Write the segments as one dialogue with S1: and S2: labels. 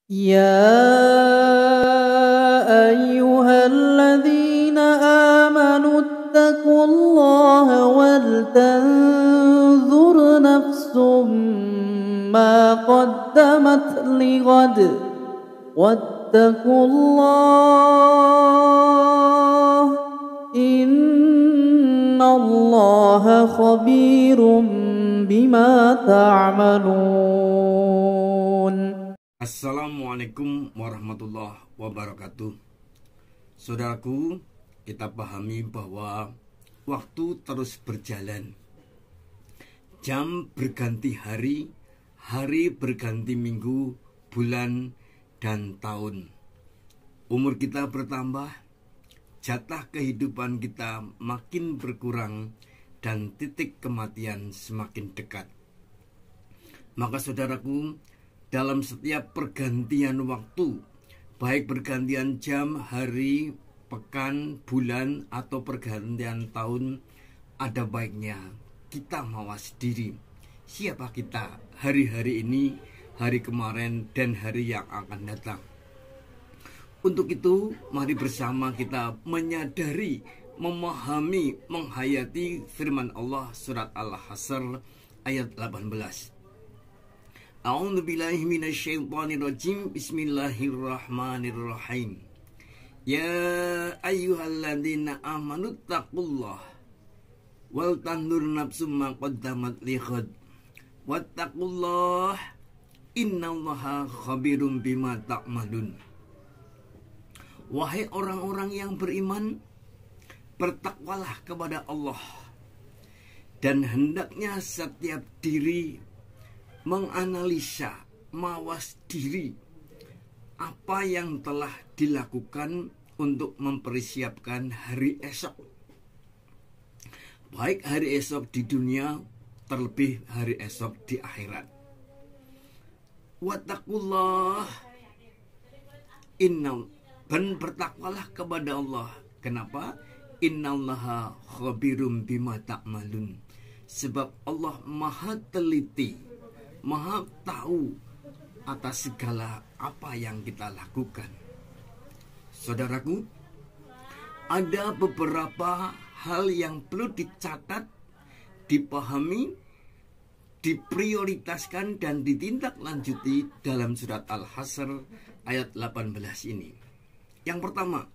S1: يا أيها الذين آمنوا اتقوا الله ولتنظر نفس ما قدمت لغد واتقوا الله إن الله خبير بما تعملون.
S2: Assalamualaikum warahmatullahi wabarakatuh. Saudaraku, kita pahami bahwa waktu terus berjalan. Jam berganti hari, hari berganti minggu, bulan, dan tahun. Umur kita bertambah, jatah kehidupan kita makin berkurang, dan titik kematian semakin dekat. Maka saudaraku, dalam setiap pergantian waktu, baik pergantian jam, hari, pekan, bulan, atau pergantian tahun, ada baiknya kita mawas diri. Siapa kita hari-hari ini, hari kemarin, dan hari yang akan datang. Untuk itu, mari bersama kita menyadari, memahami, menghayati firman Allah surat Al-Hasr ayat 18. A'udzubillahi minasyaitonirrajim. Bismillahirrahmanirrahim. Ya ayyuhalladzina amanu taqullah wal tandur nafsum ma qaddamat lighad wattaqullah innallaha khabirum bima ta'malun. Wahai orang-orang yang beriman, bertakwalah kepada Allah, dan hendaknya setiap diri menganalisa, mawas diri apa yang telah dilakukan untuk mempersiapkan hari esok, baik hari esok di dunia, terlebih hari esok di akhirat. Wattaqullah, dan bertakwalah kepada Allah. Kenapa? Innallaha khabirum bima ta'malun. Sebab Allah maha teliti, maha tahu atas segala apa yang kita lakukan. Saudaraku, ada beberapa hal yang perlu dicatat, dipahami, diprioritaskan, dan ditindaklanjuti dalam surat Al-Hasr ayat 18 ini. Yang pertama,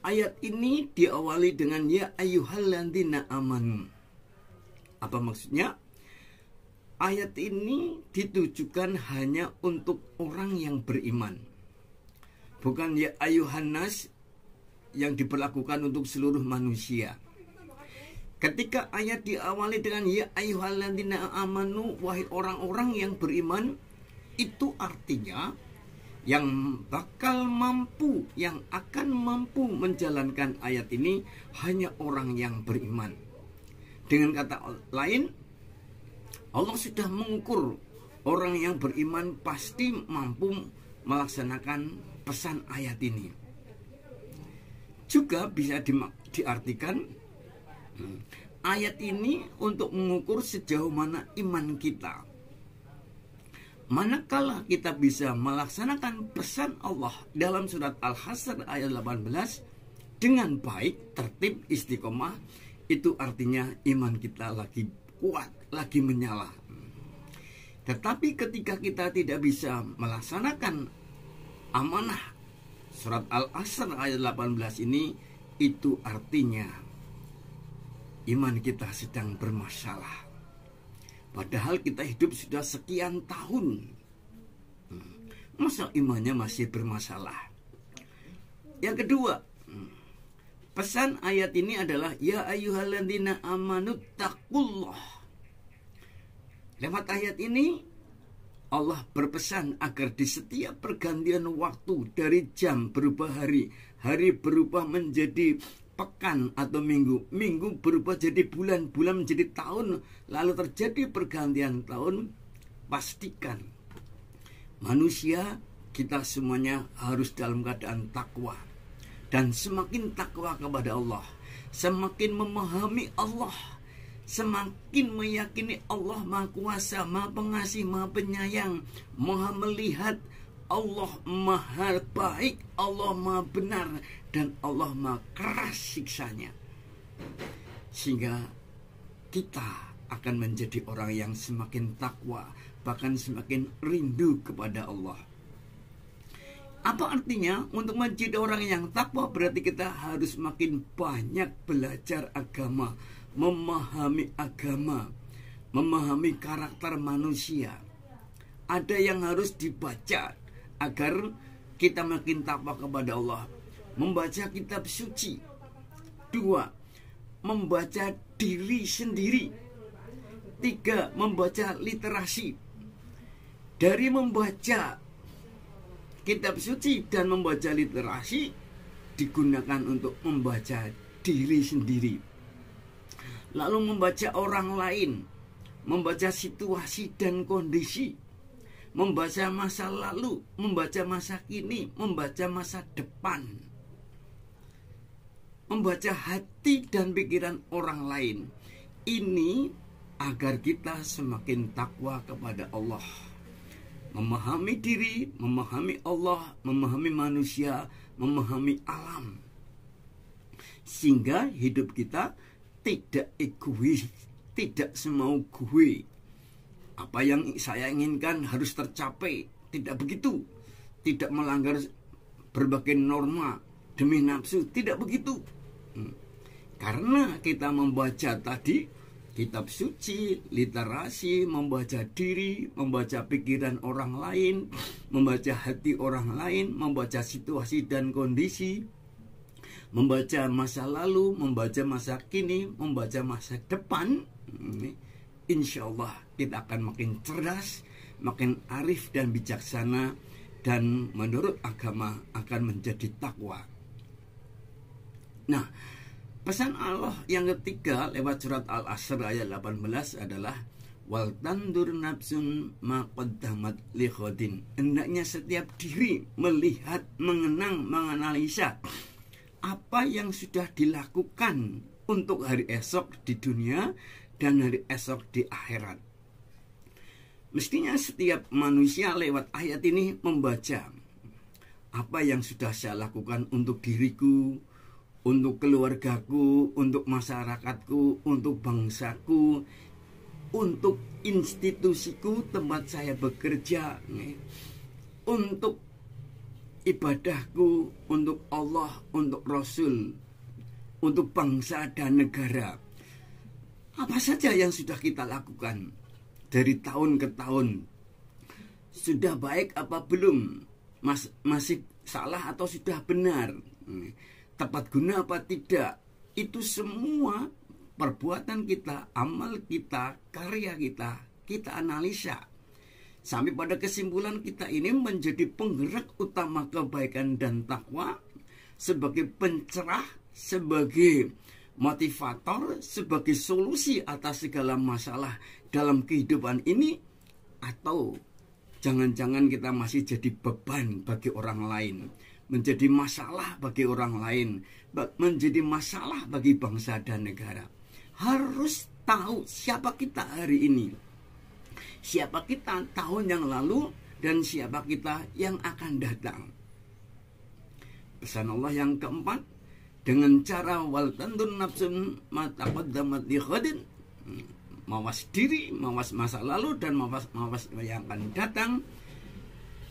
S2: ayat ini diawali dengan ya ayyuhalladzina amanu. Apa maksudnya? Ayat ini ditujukan hanya untuk orang yang beriman. Bukan ya ayyuhannas yang diberlakukan untuk seluruh manusia. Ketika ayat diawali dengan ya ayyuhalladzina amanu, wahai orang-orang yang beriman, itu artinya yang bakal mampu, yang akan mampu menjalankan ayat ini hanya orang yang beriman. Dengan kata lain, Allah sudah mengukur orang yang beriman pasti mampu melaksanakan pesan ayat ini. Juga bisa diartikan ayat ini untuk mengukur sejauh mana iman kita. Manakala kita bisa melaksanakan pesan Allah dalam surat Al-Hasr ayat 18 dengan baik, tertib, istiqomah, itu artinya iman kita lagi kuat, lagi menyala. Tetapi ketika kita tidak bisa melaksanakan amanah surat Al-Asr ayat 18 ini, itu artinya iman kita sedang bermasalah. Padahal kita hidup sudah sekian tahun, masa imannya masih bermasalah? Yang kedua, pesan ayat ini adalah ya ayyuhalladzina amanu taqullah. Lewat ayat ini Allah berpesan agar di setiap pergantian waktu, dari jam berubah hari, hari berubah menjadi pekan atau minggu, minggu berubah jadi bulan, bulan menjadi tahun, lalu terjadi pergantian tahun, pastikan manusia kita semuanya harus dalam keadaan takwa. Dan semakin takwa kepada Allah, semakin memahami Allah, semakin meyakini Allah Maha Kuasa, Maha Pengasih, Maha Penyayang, Maha Melihat, Allah Maha Baik, Allah Maha Benar, dan Allah Maha Keras siksanya. Sehingga kita akan menjadi orang yang semakin takwa, bahkan semakin rindu kepada Allah. Apa artinya? Untuk menjadi orang yang takwa berarti kita harus makin banyak belajar agama, memahami agama, memahami karakter manusia. Ada yang harus dibaca agar kita makin takwa kepada Allah. Membaca kitab suci. 2, membaca diri sendiri. 3, membaca literasi. Dari membaca kitab suci dan membaca literasi digunakan untuk membaca diri sendiri. Lalu membaca orang lain, membaca situasi dan kondisi, membaca masa lalu, membaca masa kini, membaca masa depan, membaca hati dan pikiran orang lain. Ini agar kita semakin takwa kepada Allah, memahami diri, memahami Allah, memahami manusia, memahami alam, sehingga hidup kita tidak egois, tidak semau gue. Apa yang saya inginkan harus tercapai, tidak begitu. Tidak melanggar berbagai norma demi nafsu, tidak begitu. Karena kita membaca tadi kitab suci, literasi, membaca diri, membaca pikiran orang lain, membaca hati orang lain, membaca situasi dan kondisi, membaca masa lalu, membaca masa kini, membaca masa depan. Insya Allah kita akan makin cerdas, makin arif dan bijaksana, dan menurut agama akan menjadi takwa. Nah, pesan Allah yang ketiga lewat surat Al-Asr ayat 18 adalah wal tandur nafsun ma qaddamat li ghadin. Hendaknya setiap diri melihat, mengenang, menganalisa apa yang sudah dilakukan untuk hari esok di dunia dan hari esok di akhirat. Mestinya setiap manusia lewat ayat ini membaca apa yang sudah saya lakukan untuk diriku, untuk keluargaku, untuk masyarakatku, untuk bangsaku, untuk institusiku tempat saya bekerja, untuk ibadahku, untuk Allah, untuk Rasul, untuk bangsa dan negara. Apa saja yang sudah kita lakukan dari tahun ke tahun, sudah baik apa belum, masih salah atau sudah benar, tepat guna apa tidak. Itu semua perbuatan kita, amal kita, karya kita, kita analisa sampai pada kesimpulan kita ini menjadi penggerak utama kebaikan dan takwa, sebagai pencerah, sebagai motivator, sebagai solusi atas segala masalah dalam kehidupan ini. Atau jangan-jangan kita masih jadi beban bagi orang lain, menjadi masalah bagi orang lain, menjadi masalah bagi bangsa dan negara. Harus tahu siapa kita hari ini, siapa kita tahun yang lalu, dan siapa kita yang akan datang. Pesan Allah yang keempat, dengan cara wal tandun nafsun ma taqaddamat li ghadin, mawas diri, mawas masa lalu, dan mawas yang akan datang.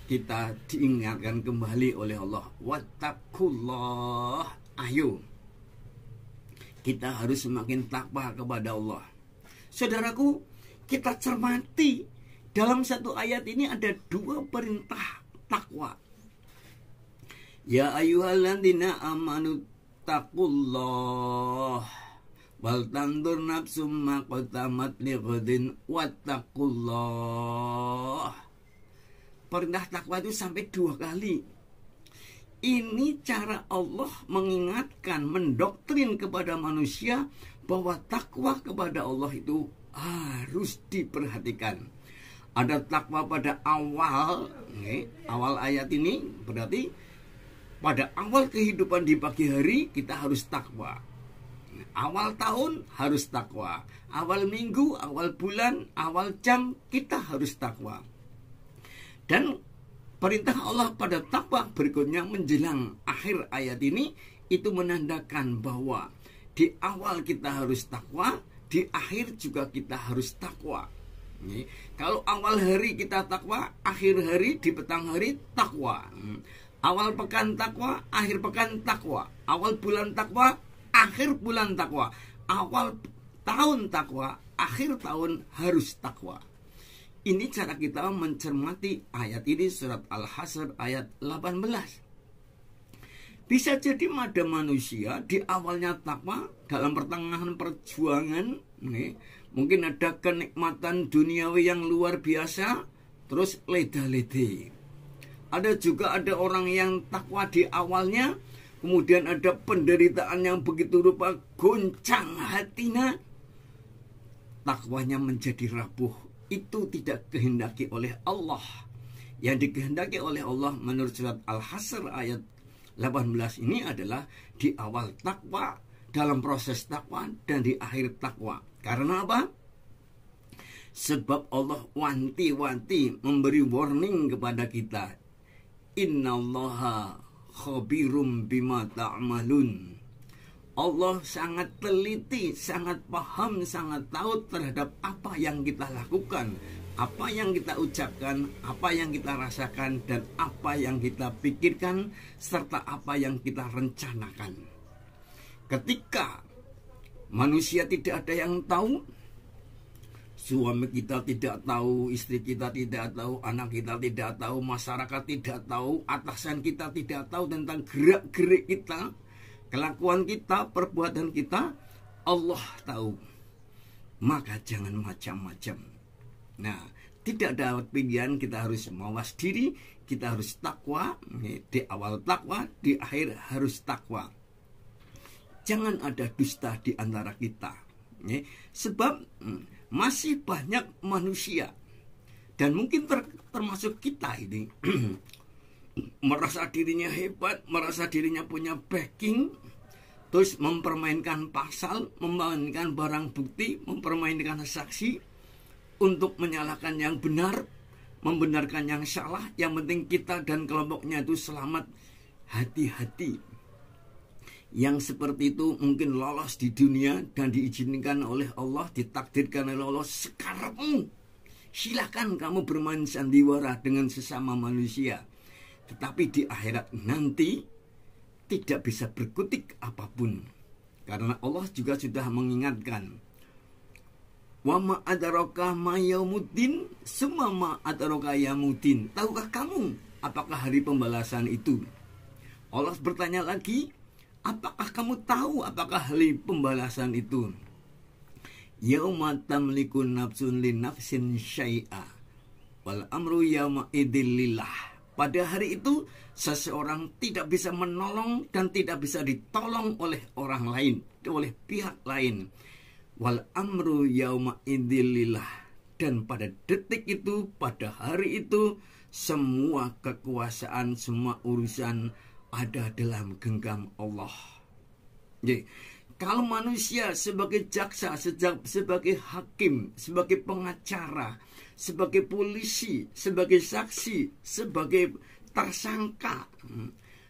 S2: Kita diingatkan kembali oleh Allah, wattaqullah, ayo kita harus semakin takwa kepada Allah. Saudaraku, kita cermati dalam satu ayat ini ada dua perintah takwa. Ya ayyuhalladzina amanu taqullah wal tandur nafsum ma qaddamat lighadin wattaqullah. Perintah takwa itu sampai 2 kali. Ini cara Allah mengingatkan, mendoktrin kepada manusia bahwa takwa kepada Allah itu harus diperhatikan. Ada takwa pada awal, awal ayat ini berarti pada awal kehidupan di pagi hari kita harus takwa. Awal tahun harus takwa, awal minggu, awal bulan, awal jam kita harus takwa. Dan perintah Allah pada takwa berikutnya menjelang akhir ayat ini itu menandakan bahwa di awal kita harus takwa, di akhir juga kita harus takwa. Kalau awal hari kita takwa, akhir hari di petang hari takwa. Awal pekan takwa, akhir pekan takwa. Awal bulan takwa, akhir bulan takwa. Awal tahun takwa, akhir tahun harus takwa. Ini cara kita mencermati ayat ini, surat Al-Hasyr ayat 18. Bisa jadi ada manusia di awalnya takwa, dalam pertengahan perjuangan, mungkin ada kenikmatan duniawi yang luar biasa, terus leda-lede. Ada juga ada orang yang takwa di awalnya, kemudian ada penderitaan yang begitu rupa, goncang hatinya, takwanya menjadi rapuh. Itu tidak kehendaki oleh Allah. Yang dikehendaki oleh Allah menurut surat Al-Hasyr ayat 18 ini adalah di awal takwa, dalam proses takwa, dan di akhir takwa. Karena apa? Sebab Allah wanti-wanti memberi warning kepada kita. Innallaha khabirum bima ta'malun. Allah sangat teliti, sangat paham, sangat tahu terhadap apa yang kita lakukan, apa yang kita ucapkan, apa yang kita rasakan, dan apa yang kita pikirkan, serta apa yang kita rencanakan. Ketika manusia tidak ada yang tahu, suami kita tidak tahu, istri kita tidak tahu, anak kita tidak tahu, masyarakat tidak tahu, atasan kita tidak tahu tentang gerak-gerik kita, kelakuan kita, perbuatan kita, Allah tahu. Maka jangan macam-macam. Nah, tidak ada pilihan, kita harus mawas diri, kita harus takwa, di awal takwa, di akhir harus takwa. Jangan ada dusta di antara kita. Sebab masih banyak manusia, dan mungkin termasuk kita ini, merasa dirinya hebat, merasa dirinya punya backing, terus mempermainkan pasal, mempermainkan barang bukti, mempermainkan saksi untuk menyalahkan yang benar, membenarkan yang salah. Yang penting kita dan kelompoknya itu selamat. Hati-hati. Yang seperti itu mungkin lolos di dunia dan diizinkan oleh Allah, ditakdirkan oleh Allah, sekarang silakan kamu bermain sandiwara dengan sesama manusia. Tetapi di akhirat nanti tidak bisa berkutik apapun. Karena Allah juga sudah mengingatkan. Wa ma adraka ma yaumuddin, summa ma adraka yaumuddin. Tahukah kamu apakah hari pembalasan itu? Allah bertanya lagi, apakah kamu tahu apakah hari pembalasan itu? Yauma tamliku nafsun li nafsin syai'a wal amru yauma idzil lillah. Pada hari itu, seseorang tidak bisa menolong dan tidak bisa ditolong oleh orang lain, oleh pihak lain. Wal amru yauma idzilillah. Dan pada detik itu, pada hari itu, semua kekuasaan, semua urusan ada dalam genggam Allah. Jadi, kalau manusia sebagai jaksa, sebagai hakim, sebagai pengacara, sebagai polisi, sebagai saksi, sebagai tersangka,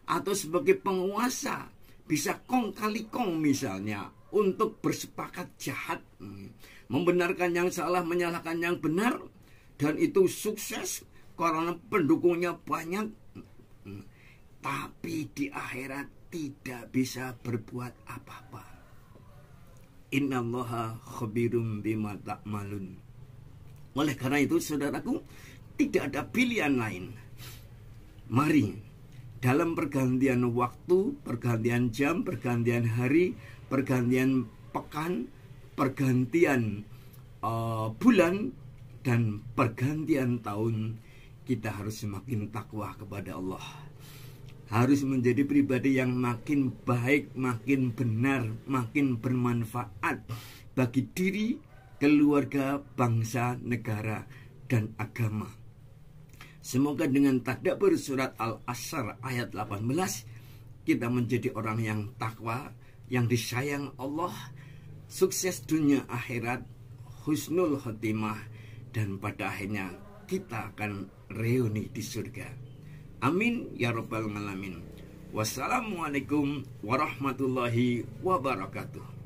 S2: atau sebagai penguasa, bisa kong kali kong misalnya, untuk bersepakat jahat, membenarkan yang salah, menyalahkan yang benar, dan itu sukses karena pendukungnya banyak, tapi di akhirat tidak bisa berbuat apa-apa. Innallaha khabirum bima ta'malun. Oleh karena itu, saudaraku, tidak ada pilihan lain. Mari, dalam pergantian waktu, pergantian jam, pergantian hari, pergantian pekan, pergantian bulan, dan pergantian tahun, kita harus semakin takwa kepada Allah. Harus menjadi pribadi yang makin baik, makin benar, makin bermanfaat bagi diri, keluarga, bangsa, negara, dan agama. Semoga dengan tadabbur surat Al-Hasyr ayat 18, kita menjadi orang yang takwa, yang disayang Allah, sukses dunia akhirat, husnul khotimah, dan pada akhirnya kita akan reuni di surga. Amin ya rabbal alamin. Wassalamualaikum warahmatullahi wabarakatuh.